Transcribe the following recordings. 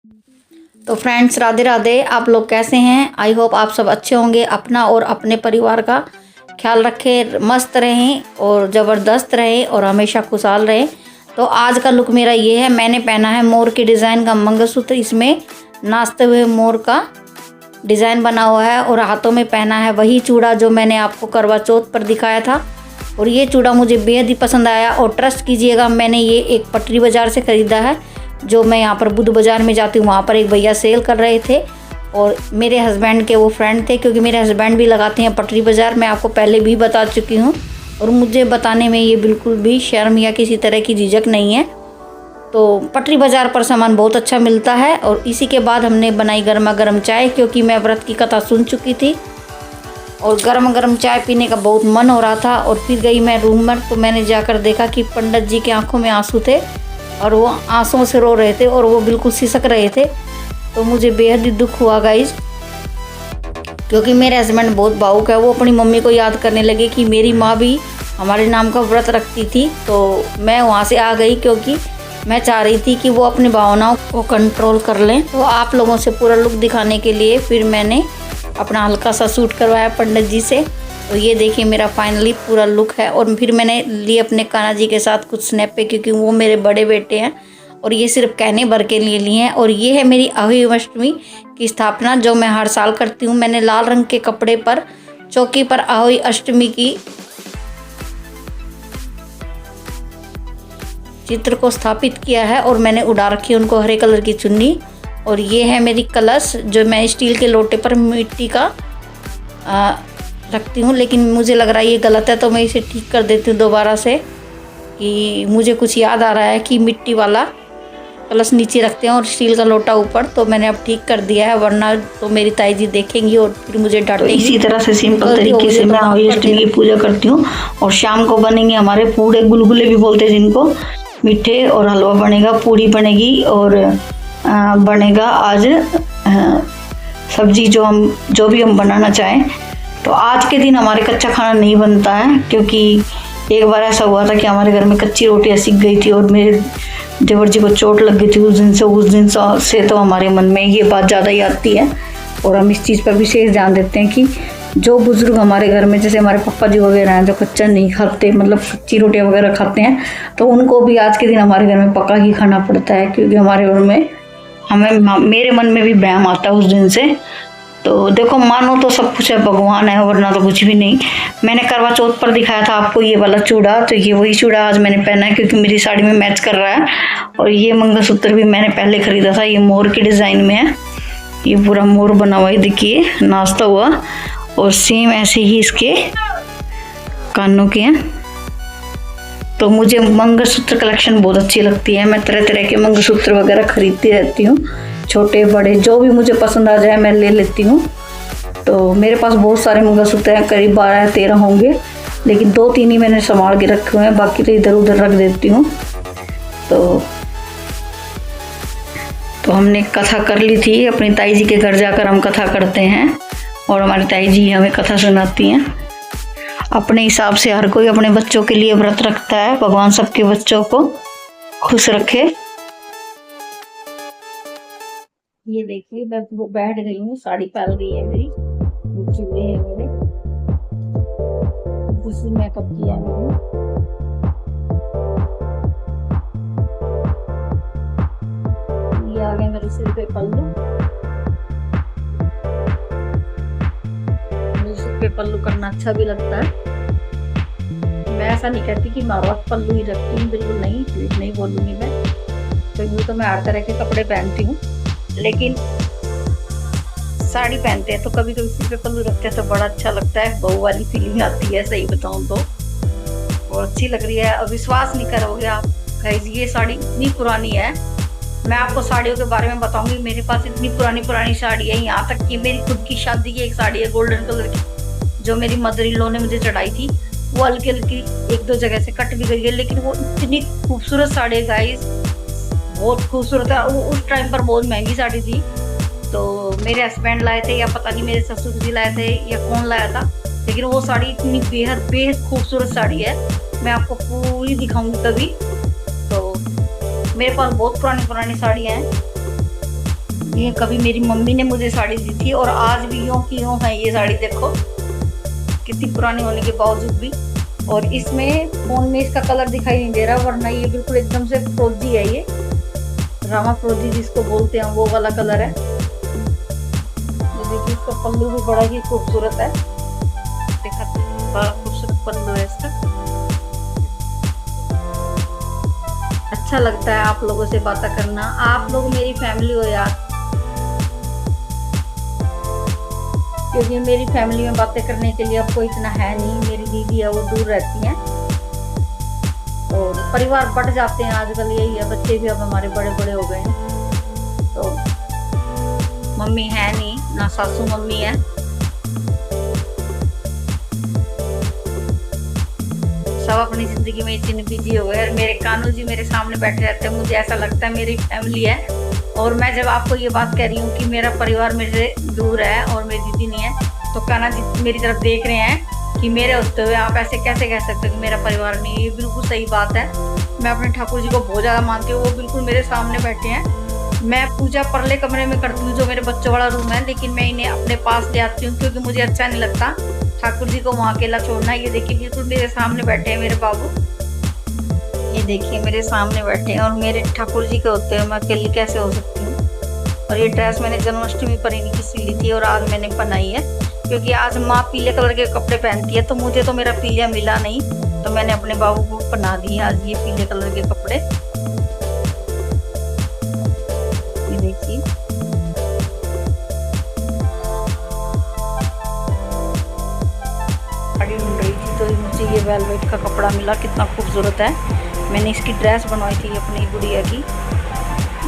तो फ्रेंड्स, राधे राधे। आप लोग कैसे हैं? आई होप आप सब अच्छे होंगे। अपना और अपने परिवार का ख्याल रखें, मस्त रहें और ज़बरदस्त रहें और हमेशा खुशहाल रहें। तो आज का लुक मेरा ये है। मैंने पहना है मोर के डिज़ाइन का मंगलसूत्र। इसमें नाचते हुए मोर का डिज़ाइन बना हुआ है और हाथों में पहना है वही चूड़ा जो मैंने आपको करवा चौथ पर दिखाया था। और ये चूड़ा मुझे बेहद ही पसंद आया और ट्रस्ट कीजिएगा, मैंने ये एक पटरी बाज़ार से ख़रीदा है। जो मैं यहाँ पर बुध बाज़ार में जाती हूँ, वहाँ पर एक भैया सेल कर रहे थे और मेरे हस्बैंड के वो फ्रेंड थे, क्योंकि मेरे हस्बैंड भी लगाते हैं पटरी बाज़ार। मैं आपको पहले भी बता चुकी हूँ और मुझे बताने में ये बिल्कुल भी शर्म या किसी तरह की झिझक नहीं है। तो पटरी बाज़ार पर सामान बहुत अच्छा मिलता है। और इसी के बाद हमने बनाई गर्मा गर्म चाय, क्योंकि मैं व्रत की कथा सुन चुकी थी और गर्म गर्म चाय पीने का बहुत मन हो रहा था। और फिर गई मैं रूम में, तो मैंने जाकर देखा कि पंडित जी की आंखों में आंसू थे और वो आंसुओं से रो रहे थे और वो बिल्कुल सिसक रहे थे। तो मुझे बेहद ही दुख हुआ गाइज, क्योंकि मेरे हस्बैंड बहुत भावुक है। वो अपनी मम्मी को याद करने लगे कि मेरी माँ भी हमारे नाम का व्रत रखती थी। तो मैं वहाँ से आ गई, क्योंकि मैं चाह रही थी कि वो अपनी भावनाओं को कंट्रोल कर लें। तो आप लोगों से पूरा लुक दिखाने के लिए फिर मैंने अपना हल्का सा सूट करवाया पंडित जी से। तो ये देखिए मेरा फाइनली पूरा लुक है। और फिर मैंने लिए अपने कान्हा जी के साथ कुछ स्नैप पे, क्योंकि वो मेरे बड़े बेटे हैं और ये सिर्फ कहने भर के लिए हैं। और ये है मेरी अहोई अष्टमी की स्थापना, जो मैं हर साल करती हूँ। मैंने लाल रंग के कपड़े पर चौकी पर अहोई अष्टमी की चित्र को स्थापित किया है और मैंने उड़ा रखी है उनको हरे कलर की चुन्नी। और ये है मेरी कलश, जो मैं स्टील के लोटे पर मिट्टी का रखती हूँ। लेकिन मुझे लग रहा है ये गलत है, तो मैं इसे ठीक कर देती हूँ दोबारा से। कि मुझे कुछ याद आ रहा है कि मिट्टी वाला कलश नीचे रखते हैं और स्टील का लोटा ऊपर, तो मैंने अब ठीक कर दिया है, वरना तो मेरी ताई जी देखेंगी और फिर मुझे डांटेंगी। इसी तरह से सिंपल तरीके से मैं अहोई अष्टमी की पूजा करती हूँ। और शाम को बनेंगे हमारे पूड़े, गुलगुले भी बोलते हैं जिनको, मीठे, और हलवा बनेगा, पूड़ी बनेगी और बनेगा आज सब्जी जो भी हम बनाना चाहें। तो आज के दिन हमारे कच्चा खाना नहीं बनता है, क्योंकि एक बार ऐसा हुआ था कि हमारे घर में कच्ची रोटियां सिक गई थी और मेरे देवर जी को चोट लग गई थी। उस दिन से तो हमारे मन में ये बात ज़्यादा ही आती है और हम इस चीज़ पर विशेष ध्यान देते हैं कि जो बुजुर्ग हमारे घर में, जैसे हमारे पापा जी वगैरह हैं, जो कच्चा नहीं खाते, मतलब कच्ची रोटियां वगैरह खाते हैं, तो उनको भी आज के दिन हमारे घर में पका ही खाना पड़ता है। क्योंकि हमारे घर में मेरे मन में भी वहम आता है उस दिन से। तो देखो, मानो तो सब कुछ है, भगवान है, वरना तो कुछ भी नहीं। मैंने करवा चौथ पर दिखाया था आपको ये वाला चूड़ा, तो ये वही चूड़ा आज मैंने पहना है, क्योंकि मेरी साड़ी में मैच कर रहा है। और ये मंगलसूत्र भी मैंने पहले खरीदा था, ये मोर के डिज़ाइन में है। ये पूरा मोर बना हुआ है, देखिए नाचता हुआ। और सेम ऐसे ही इसके कानों के हैं। तो मुझे मंगलसूत्र कलेक्शन बहुत अच्छी लगती है। मैं तरह तरह के मंगलसूत्र वगैरह खरीदती रहती हूँ, छोटे बड़े, जो भी मुझे पसंद आ जाए मैं ले लेती हूँ। तो मेरे पास बहुत सारे मंगलसूत्र हैं, करीब 12-13 होंगे, लेकिन 2-3 ही मैंने संभाल के रखे हुए हैं, बाकी तो इधर उधर रख देती हूँ। तो हमने कथा कर ली थी, अपनी ताई जी के घर जाकर हम कथा करते हैं और हमारी ताई जी हमें कथा सुनाती हैं। अपने हिसाब से हर कोई अपने बच्चों के लिए व्रत रखता है। भगवान सबके बच्चों को खुश रखे। ये देखिए मैं बैठ गई हूँ, साड़ी पहन गई है मेरी, चूड़े हैं मेरे, दूसरी मेकअप किया है मैंने। ये आ गया मेरे सिर पे पल्लू, पे पल्लू करना अच्छा भी लगता है। मैं ऐसा नहीं कहती कि मैं रोज पल्लू ही रखती हूँ, बिल्कुल नहीं, झूठ नहीं बोलूँगी मैं। तो यूँ तो मैं हर तरह के कपड़े पहनती हूँ, लेकिन साड़ी पहनते हैं तो कभी कभी सिर पे पल्लू रखते हैं तो बड़ा अच्छा लगता है, बहू वाली फीलिंग आती है, सही बताऊँ तो। और अच्छी लग रही है। और विश्वास नहीं करोगे आप गाइस, ये साड़ी इतनी पुरानी है। मैं आपको साड़ियों के बारे में बताऊंगी, मेरे पास इतनी पुरानी साड़ी है। यहाँ तक कि मेरी खुद की शादी की एक साड़ी है गोल्डन कलर की, जो मेरी मदर इन लॉ ने मुझे चढ़ाई थी। वो हल्की हल्की 1-2 जगह से कट भी गई है, लेकिन वो इतनी खूबसूरत साड़ी है गाइस, बहुत खूबसूरत है। वो उस टाइम पर बहुत महंगी साड़ी थी, तो मेरे हस्बैंड लाए थे या पता नहीं मेरे ससुर जी लाए थे या कौन लाया था, लेकिन वो साड़ी इतनी बेहद खूबसूरत साड़ी है। मैं आपको पूरी दिखाऊंगी कभी। तो मेरे पास बहुत पुरानी साड़ियाँ हैं। ये कभी मेरी मम्मी ने मुझे साड़ी दी थी और आज भी यूं की यूं है ये साड़ी, देखो कितनी पुरानी होने के बावजूद भी। और इसमें फोन में इसका कलर दिखाई नहीं दे रहा, वरना ये बिल्कुल एकदम से फरोजी है, ये रामा फरोजी जिसको बोलते हैं वो वाला कलर है। ये देखिए इसका पल्लू भी बड़ा ही खूबसूरत है, देखा बड़ा खूबसूरत पल्लू है इसका। अच्छा लगता है आप लोगों से बातें करना, आप लोग मेरी फैमिली हो यार, क्योंकि मेरी फैमिली में बातें करने के लिए अब कोई इतना है नहीं। मेरी दीदी है वो दूर रहती हैं और परिवार बढ़ जाते हैं आजकल, यही है, बच्चे भी अब हमारे बड़े बड़े हो गए हैं, तो मम्मी है नहीं ना, सासू मम्मी है। सब अपनी जिंदगी में इतने बिजी हो गए। मेरे कानू जी मेरे सामने बैठे रहते हैं, मुझे ऐसा लगता है मेरी फैमिली है। और मैं जब आपको ये बात कह रही हूँ कि मेरा परिवार मेरे दूर है और मेरी दीदी नहीं है, तो कान्हा जी मेरी तरफ देख रहे हैं कि मेरे होते हुए आप ऐसे कैसे कह सकते हो कि मेरा परिवार नहीं है। ये बिल्कुल सही बात है। मैं अपने ठाकुर जी को बहुत ज़्यादा मानती हूँ, वो बिल्कुल मेरे सामने बैठे हैं। मैं पूजा परले कमरे में करती हूँ जो मेरे बच्चों वाला रूम है, लेकिन मैं इन्हें अपने पास ले आती हूँ क्योंकि मुझे अच्छा नहीं लगता ठाकुर जी को वहाँ अकेला छोड़ना। ये देखिए बिल्कुल मेरे सामने बैठे हैं मेरे बाबू, ये देखिए मेरे सामने बैठे हैं, और मेरे ठाकुर जी के होते हुए मैं अकेली कैसे हो सकती हूँ। और ये ड्रेस मैंने जन्माष्टमी पर इन्हीं की सिली थी और आज मैंने बनाई है, क्योंकि आज माँ पीले कलर के कपड़े पहनती है, तो मुझे तो मेरा पीला मिला नहीं, तो मैंने अपने बाबू को पहना दिए आज ये पीले कलर के कपड़े। ये देखिए साड़ी ढूंढ रही थी तो मुझे ये वेलवेट का कपड़ा मिला, कितना खूबसूरत है। मैंने इसकी ड्रेस बनवाई थी अपनी गुड़िया की,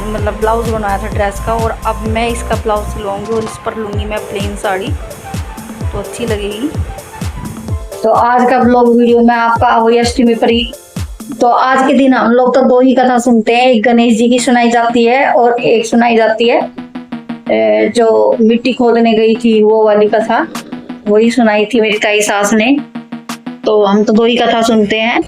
मतलब ब्लाउज बनवाया था ड्रेस का, और अब मैं इसका ब्लाउज सिलवाऊंगी और इस पर लूँगी मैं प्लेन साड़ी, तो अच्छी लगेगी। तो आज का ब्लॉग वीडियो में आपका हुई अष्टमी पर ही। तो आज के दिन हम लोग तो दो ही कथा सुनते हैं, एक गणेश जी की सुनाई जाती है और एक सुनाई जाती है जो मिट्टी खोदने गई थी वो वाली कथा, वही सुनाई थी मेरी ताई सास ने। तो हम तो दो ही कथा सुनते हैं,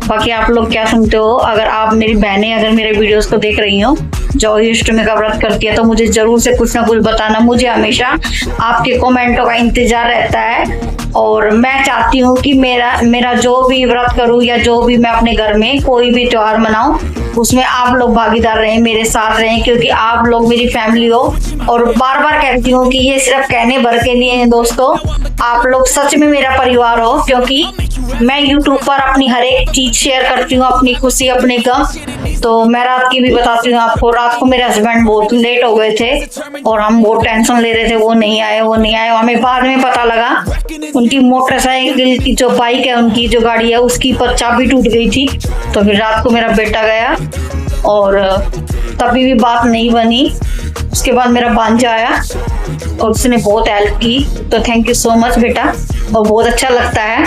बाकी आप लोग क्या सुनते हो? अगर आप मेरी बहनें अगर मेरे वीडियोस को देख रही हो जो अष्टमी का व्रत करती है, तो मुझे जरूर से कुछ ना कुछ बताना। मुझे हमेशा आपके कमेंटों का इंतजार रहता है और मैं चाहती हूँ कि मेरा जो भी व्रत करूँ या जो भी मैं अपने घर में कोई भी त्योहार मनाऊं, उसमें आप लोग भागीदार रहें, मेरे साथ रहें, क्योंकि आप लोग मेरी फैमिली हो। और बार बार कहती हूँ कि ये सिर्फ कहने भर के लिए है दोस्तों, आप लोग सच में मेरा परिवार हो, क्योंकि मैं यूट्यूब पर अपनी हर एक चीज शेयर करती हूँ, अपनी खुशी अपने गम। तो मैं रात की भी बताती हूँ आपको, रात को मेरे हस्बैंड बहुत लेट हो गए थे और हम बहुत टेंशन ले रहे थे, वो नहीं आए। हमें बाद में पता लगा उनकी मोटरसाइकिल की जो बाइक है, उनकी जो गाड़ी है, उसकी पर चाबी टूट गई थी। तो फिर रात को मेरा बेटा गया और तभी भी बात नहीं बनी। उसके बाद मेरा भांजा आया और उसने बहुत हेल्प की, तो थैंक यू सो मच बेटा। और बहुत अच्छा लगता है,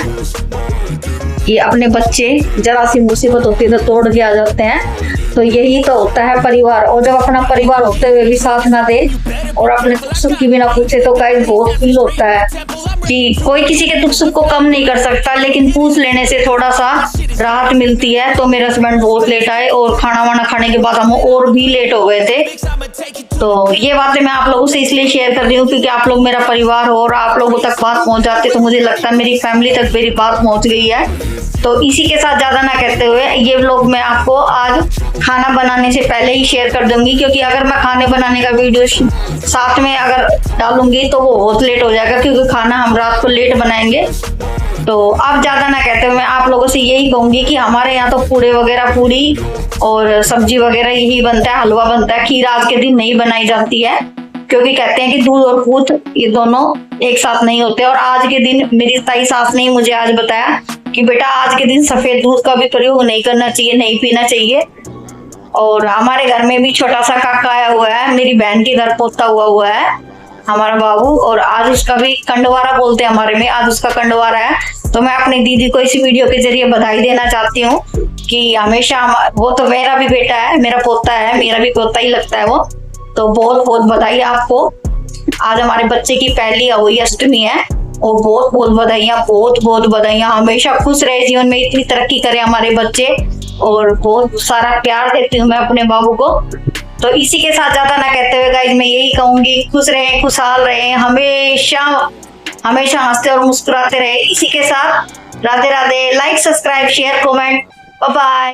ये अपने बच्चे जरा सी मुसीबत होती है तो तोड़ के आ जाते हैं, तो यही तो होता है परिवार। और जब अपना परिवार होते हुए भी साथ ना दे और अपने दुख सुख की भी ना पूछे, तो गाइस बहुत फील होता है कि कोई किसी के दुख सुख को कम नहीं कर सकता, लेकिन पूछ लेने से थोड़ा सा राहत मिलती है। तो मेरे हस्बैंड बहुत लेट आए और खाना वाना खाने के बाद हम और भी लेट हो गए थे। तो ये बातें मैं आप लोगों से इसलिए शेयर कर रही हूँ क्योंकि आप लोग मेरा परिवार हो और आप लोगों तक बात पहुंच जाती है, तो मुझे लगता है मेरी फैमिली तक मेरी बात पहुंच गई है। तो इसी के साथ ज्यादा ना कहते हुए ये व्लॉग मैं आपको आज खाना बनाने से पहले ही शेयर कर दूंगी, क्योंकि अगर मैं खाने बनाने का वीडियो साथ में अगर डालूंगी तो वो बहुत लेट हो जाएगा, क्योंकि खाना हम रात को लेट बनाएंगे। तो अब ज्यादा ना कहते हुए मैं आप लोगों से यही कहूंगी कि हमारे यहाँ तो पूड़े वगैरह, पूड़ी और सब्जी वगैरह यही बनता है, हलवा बनता है। खीर आज के दिन नहीं बनाई जाती है, क्योंकि कहते हैं कि दूध और पूत ये दोनों एक साथ नहीं होते। और आज के दिन मेरी ताई सास ने मुझे आज बताया कि बेटा आज के दिन सफेद दूध का भी प्रयोग नहीं करना चाहिए, नहीं पीना चाहिए। और हमारे घर में भी छोटा सा काका आया हुआ है, मेरी बहन के घर पोता हुआ है हमारा बाबू, और आज उसका भी कंडवारा बोलते हैं हमारे में, आज उसका कंडवारा है। तो मैं अपनी दीदी को इसी वीडियो के जरिए बधाई देना चाहती हूँ कि हमेशा वो तो मेरा भी बेटा है, मेरा पोता है, मेरा भी पोता ही लगता है वो। तो बहुत बहुत बधाई आपको, आज हमारे बच्चे की पहली हुई अष्टमी है और बहुत बहुत बधाइयाँ, बहुत बहुत बधाइयाँ। हमेशा खुश रहे जीवन में, इतनी तरक्की करे हमारे बच्चे, और बहुत सारा प्यार देती हूँ मैं अपने बाबू को। तो इसी के साथ ज़्यादा ना कहते हुए गाइज मैं यही कहूँगी, खुश रहें, खुशहाल रहें, हमेशा हमेशा हंसते और मुस्कुराते रहे। इसी के साथ Radhe Radhe. Like, subscribe, share, comment. Bye bye.